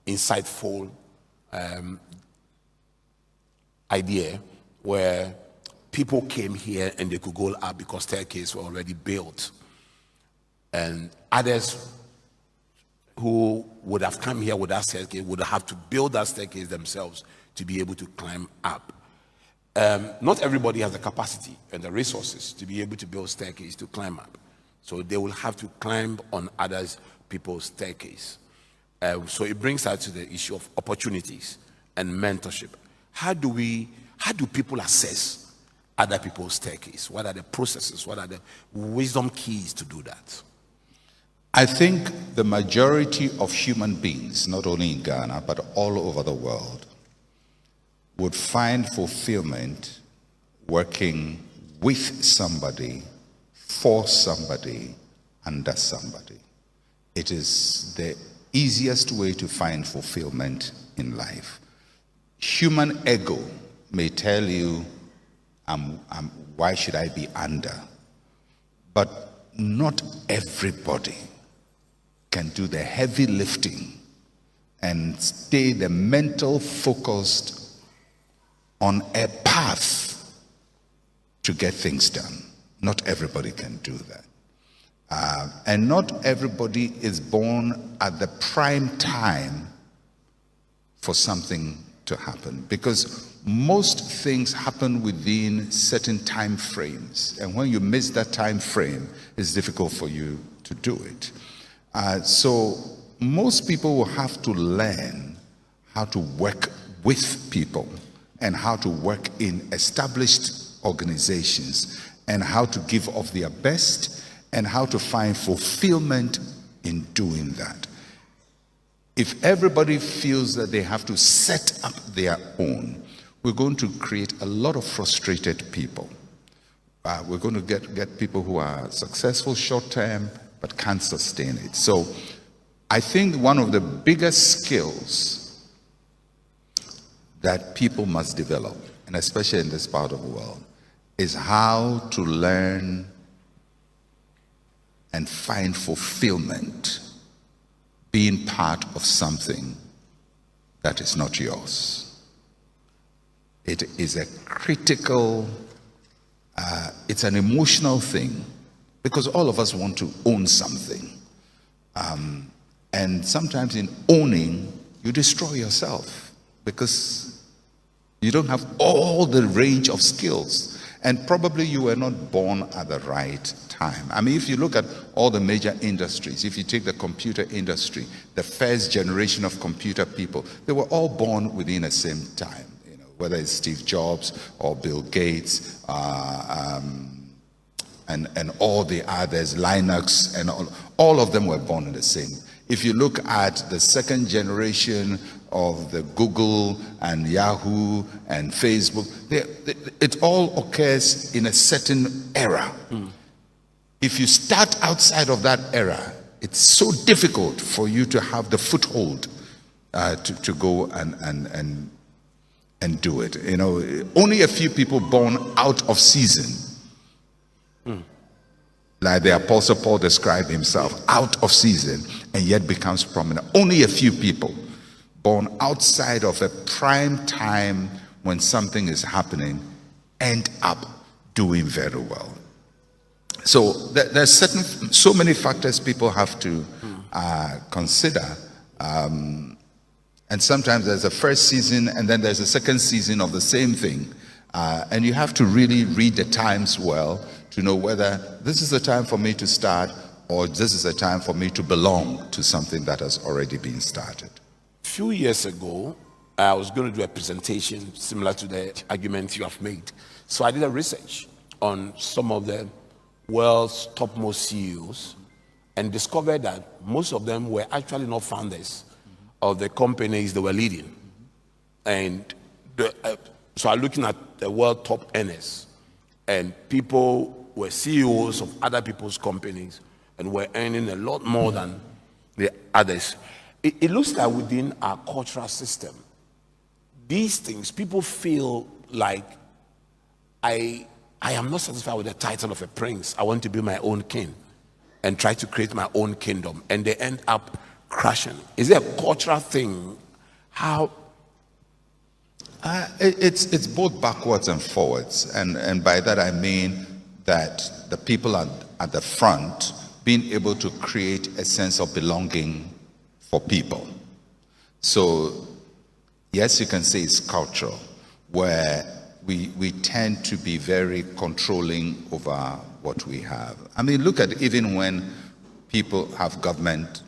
insightful idea where people came here and they could go up because staircases were already built. And others who would have come here with that staircase would have to build that staircase themselves to be able to climb up. Not everybody has the capacity and the resources to be able to build staircase to climb up. So they will have to climb on others people's staircase. So it brings us to the issue of opportunities and mentorship. How do people assess other people's staircase? What are the processes? What are the wisdom keys to do that? I think the majority of human beings, not only in Ghana, but all over the world, would find fulfillment working with somebody, for somebody, under somebody. It is the easiest way to find fulfillment in life. Human ego may tell you, why should I be under? But not everybody can do the heavy lifting and stay the mental focused on a path to get things done. Not everybody can do that. And not everybody is born at the prime time for something to happen, because most things happen within certain time frames, and when you miss that time frame, it's difficult for you to do it. So most people will have to learn how to work with people and how to work in established organizations and how to give of their best and how to find fulfillment in doing that. If everybody feels that they have to set up their own, we're going to create a lot of frustrated people. We're going to get people who are successful short term but can't sustain it. So I think one of the biggest skills that people must develop, and especially in this part of the world, is how to learn and find fulfillment being part of something that is not yours. It is a critical, it's an emotional thing, because all of us want to own something. And sometimes in owning, you destroy yourself because you don't have all the range of skills. And probably you were not born at the right time. I mean, if you look at all the major industries, if you take the computer industry, the first generation of computer people, they were all born within the same time. You know, whether it's Steve Jobs or Bill Gates, and all the others, Linux, and all of them were born in the same. If you look at the second generation of the Google and Yahoo and Facebook, it all occurs in a certain era. If you start outside of that era, it's so difficult for you to have the foothold to go and do it. You know, only a few people born out of season, like the Apostle Paul described himself, out of season, and yet becomes prominent. Only a few people born outside of a prime time when something is happening end up doing very well. So there's so many factors people have to consider. And sometimes there's a first season and then there's a second season of the same thing. And you have to really read the times well to know whether this is the time for me to start or this is the time for me to belong to something that has already been started. A few years ago, I was going to do a presentation similar to the argument you have made. So I did a research on some of the world's topmost CEOs and discovered that most of them were actually not founders of the companies they were leading. And so I'm looking at the world top earners, and people were CEOs of other people's companies and were earning a lot more than the others. It looks like within our cultural system, these things, people feel like I am not satisfied with the title of a prince. I want to be my own king and try to create my own kingdom. And they end up crashing? Is it a cultural thing? How? It's both backwards and forwards, and by that I mean that the people at the front being able to create a sense of belonging for people. So yes, you can say it's cultural, where we tend to be very controlling over what we have. I mean, look at even when people have government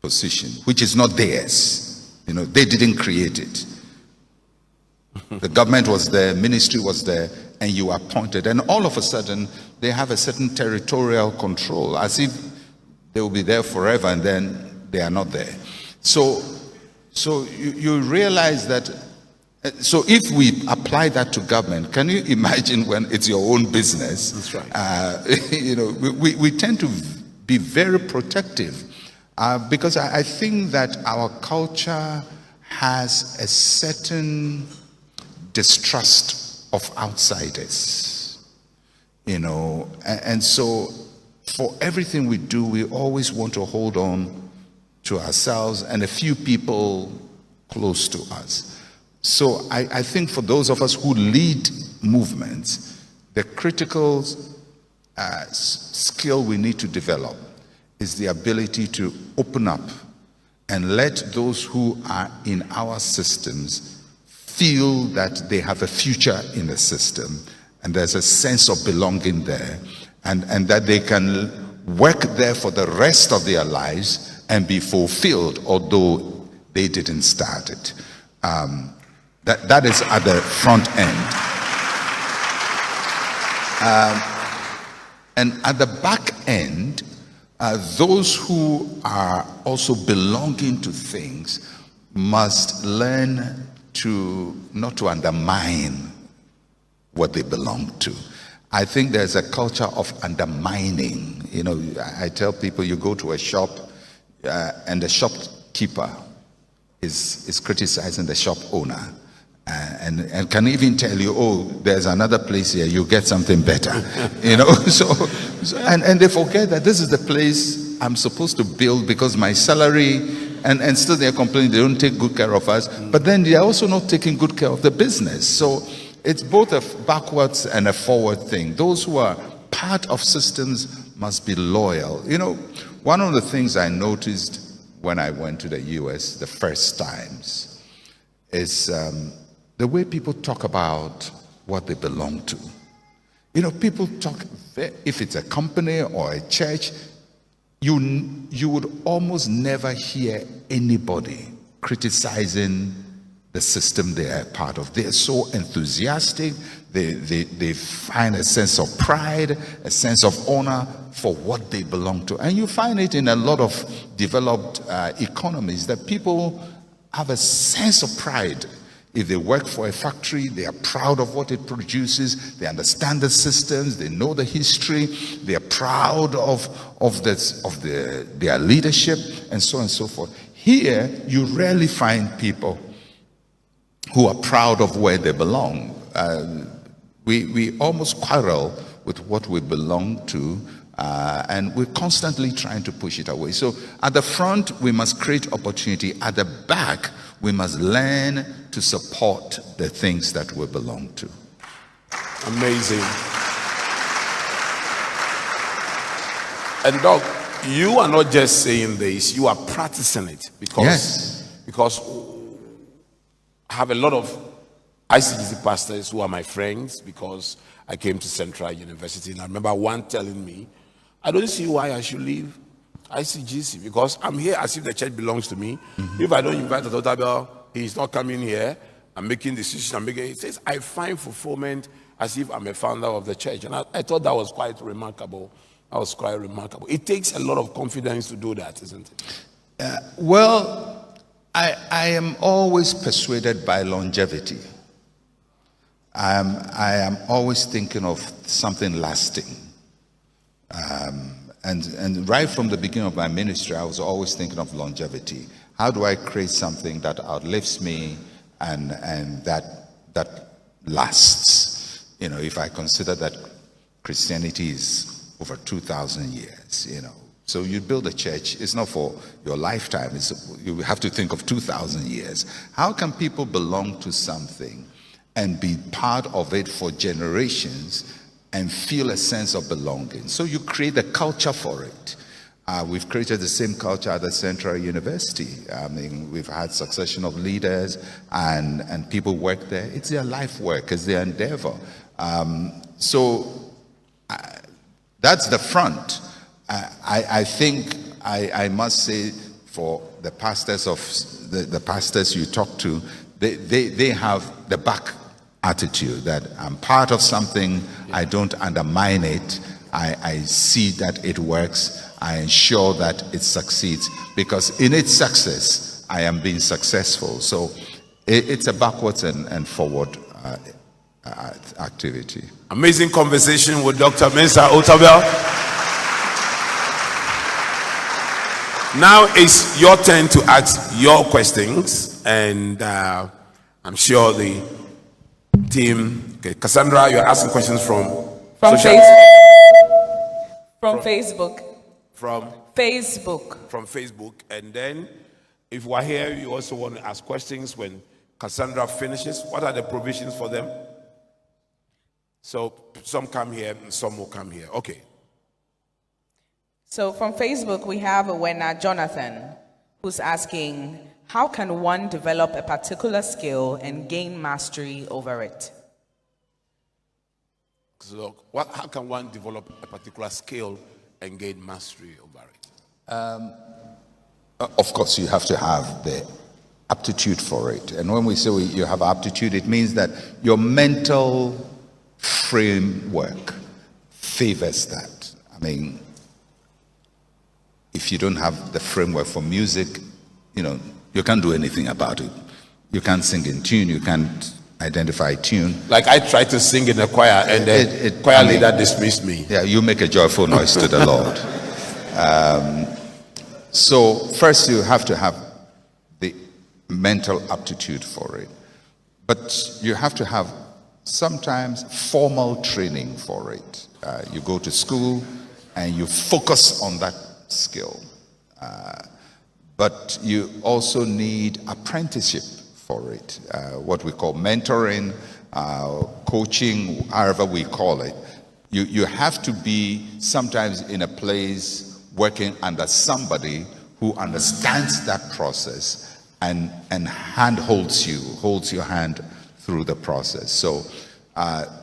position, which is not theirs. They didn't create it. The government was there, ministry was there, and you are appointed. And all of a sudden, they have a certain territorial control, as if they will be there forever, and then they are not there. So you realize that. So if we apply that to government, can you imagine when it's your own business? That's right. We tend to be very protective because I think that our culture has a certain distrust of outsiders, and so for everything we do, we always want to hold on to ourselves and a few people close to us. So I think for those of us who lead movements, the critical skill we need to develop is the ability to open up and let those who are in our systems feel that they have a future in the system and there's a sense of belonging there, and that they can work there for the rest of their lives and be fulfilled, although they didn't start it. That is at the front end. And at the back end, those who are also belonging to things must learn not to undermine what they belong to. I think there's a culture of undermining. I tell people, you go to a shop and the shopkeeper is criticizing the shop owner. And can even tell you, oh, there's another place here, you get something better. And they forget that this is the place I'm supposed to build because my salary, and still they're complaining they don't take good care of us, but then they are also not taking good care of the business. So it's both a backwards and a forward thing. Those who are part of systems must be loyal. One of the things I noticed when I went to the US the first times is the way people talk about what they belong to. People talk, if it's a company or a church, you would almost never hear anybody criticizing the system they are part of. They are so enthusiastic. They find a sense of pride, a sense of honor for what they belong to. And you find it in a lot of developed economies that people have a sense of pride. If they work for a factory, they are proud of what it produces. They understand the systems. They know the history. They are proud of their leadership, and so on and so forth. Here, you rarely find people who are proud of where they belong. We almost quarrel with what we belong to, and we're constantly trying to push it away. So at the front, we must create opportunity. At the back, we must learn to support the things that we belong to. Amazing. And Doc, you are not just saying this, you are practicing it. Because I have a lot of ICGC pastors who are my friends because I came to Central University, and I remember one telling me, I don't see why I should leave ICGC because I'm here as if the church belongs to me. Mm-hmm. If I don't invite the Otabil, he's not coming here. I'm making decisions. It says I find fulfillment as if I'm a founder of the church, and I thought that was quite remarkable. It takes a lot of confidence to do that, isn't it? Well, I am always persuaded by longevity. I am always thinking of something lasting. And right from the beginning of my ministry, I was always thinking of longevity. How do I create something that outlives me and that lasts? If I consider that Christianity is over 2,000 years, So you build a church, it's not for your lifetime, you have to think of 2,000 years. How can people belong to something and be part of it for generations and feel a sense of belonging? So you create a culture for it. We've created the same culture at the Central University. I mean, we've had succession of leaders and people work there. It's their life work, it's their endeavor. That's the front. I think I must say, for the pastors of the pastors you talk to, they have the back attitude that I'm part of something, I don't undermine it, I see that it works, I ensure that it succeeds, because in its success I am being successful. So it's a backwards and forward activity. Amazing conversation with Dr. Mensah Otabil. Now it's your turn to ask your questions, and I'm sure the team. Okay, Cassandra, you're asking questions from Facebook. From Facebook, and then if we're here, you also want to ask questions when Cassandra finishes. What are the provisions for them? So some come here and some will come here. Okay. So from Facebook, we have Wena Jonathan, who's asking, how can one develop a particular skill and gain mastery over it? So how can one develop a particular skill and gain mastery over it? Of course, you have to have the aptitude for it. And when we say you have aptitude, it means that your mental framework favors that. I mean, if you don't have the framework for music, you can't do anything about it. You can't sing in tune, you can't identify tune. Like I tried to sing in the choir and the choir leader dismissed me. Yeah, you make a joyful noise to the Lord. So first you have to have the mental aptitude for it. But you have to have sometimes formal training for it. You go to school and you focus on that skill, but you also need apprenticeship for it, what we call mentoring, coaching, however we call it. You have to be sometimes in a place working under somebody who understands that process and holds your hand through the process. So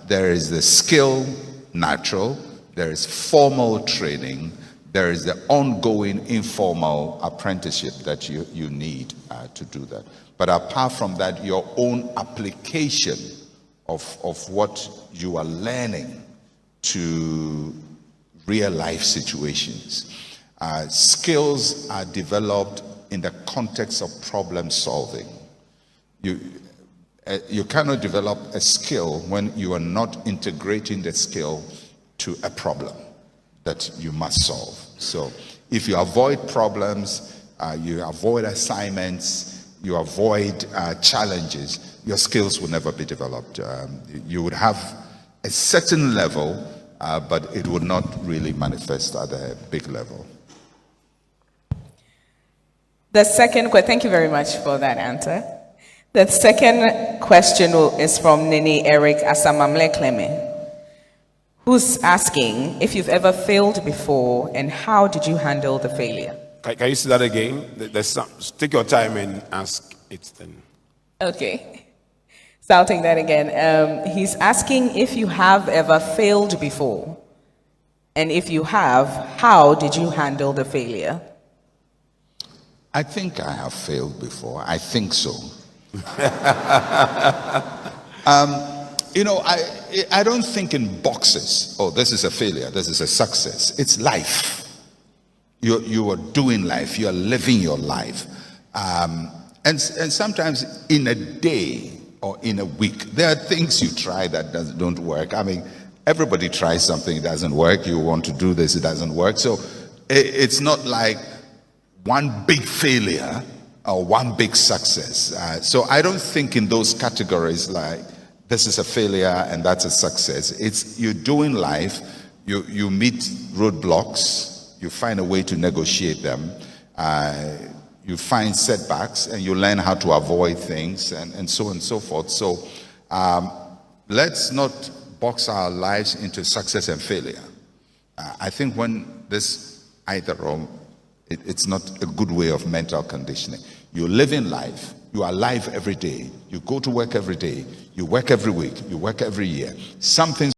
there is the skill, natural, there is formal training, there is the ongoing informal apprenticeship that you need to do that. But apart from that, your own application of what you are learning to real life situations. Skills are developed in the context of problem solving. You cannot develop a skill when you are not integrating the skill to a problem that you must solve. So if you avoid problems, you avoid assignments, you avoid challenges, your skills will never be developed. You would have a certain level, but it would not really manifest at a big level. The second question, thank you very much for that answer. The second question is from Nini Eric Asamamle Cleme, who's asking if you've ever failed before and how did you handle the failure? Can you say that again? Take your time and ask it then. Okay. So I'll take that again. He's asking if you have ever failed before, and if you have, how did you handle the failure? I think I have failed before. I think so. I don't think in boxes. Oh, this is a failure, this is a success. It's life. You are doing life, you are living your life. And sometimes in a day or in a week, there are things you try that don't work. I mean, everybody tries something, it doesn't work. You want to do this, it doesn't work. So it's not like one big failure or one big success. So I don't think in those categories like this is a failure and that's a success. It's you're doing life, you meet roadblocks, You find a way to negotiate them. You find setbacks, and you learn how to avoid things, and so on and so forth. So let's not box our lives into success and failure. I think when this either or, it's not a good way of mental conditioning. You live in life. You are alive every day. You go to work every day. You work every week. You work every year. Something